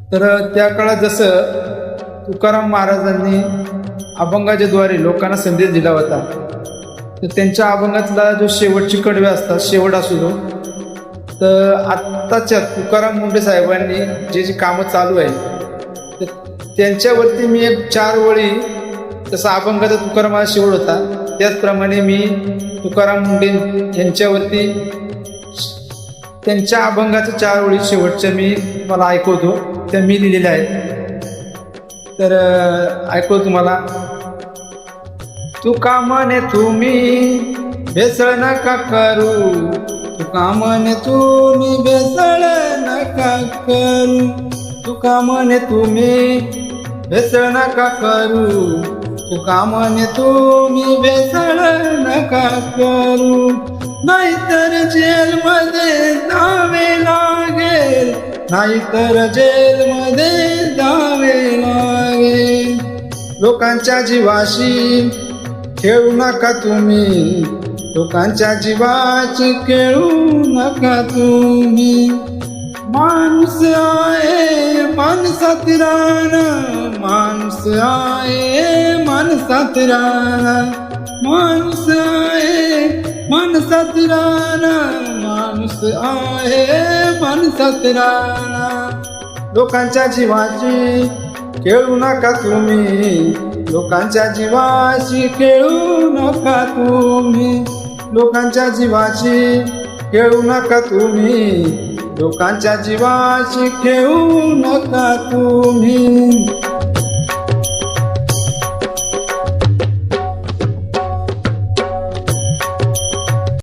तर त्या काळात जसं तुकाराम महाराजांनी अभंगाच्या द्वारे लोकांना संदेश दिला होता, तर त्यांच्या अभंगातला जो शेवटची कडवे असतात, शेवट असू दो, तर आत्ताच्या तुकाराम मुंडे साहेबांनी जे कामं चालू आहे तर त्यांच्यावरती मी एक 4 ओळी, जसा अभंगाचा तुकारामाचा शेवट होता त्याचप्रमाणे मी तुकाराम मुंडे यांच्यावरती त्यांच्या अभंगाच्या 4 ओळी शेवटच्या मी मला ऐकवतो, त्या मी लिहिलेल्या आहेत. तर ऐकवतो तुम्हाला. तुका म्हणे तुम्ही भेसळ नका करू, तुका म्हणे तुम्ही भेसळ नका करू, तुका म्हणे तुम्ही भेसळ नका करू, तुका म्हणे तुम्ही भेसळ नका करू, नाहीतर जेलमध्ये जावे लागेल, नाहीतर जेलमध्ये जावे लागेल. लोकांच्या जीवाशी खेळू नका तुम्ही, लोकांच्या जीवाची खेळू नका तुम्ही. माणूस आहे माणसात राहणं, माणूस आहे माणसात राहणं, माणूस आहे माणसात राहणं, माणूस आहे माणसात राहणं. लोकांच्या जीवाची खेळू नका तुम्ही, लोकांच्या जीवाशी खेळू नका तुम्ही, लोकांच्या जीवाशी खेळू नका तुम्ही, लोकांच्या जीवाशी खेळू नका तुम्ही.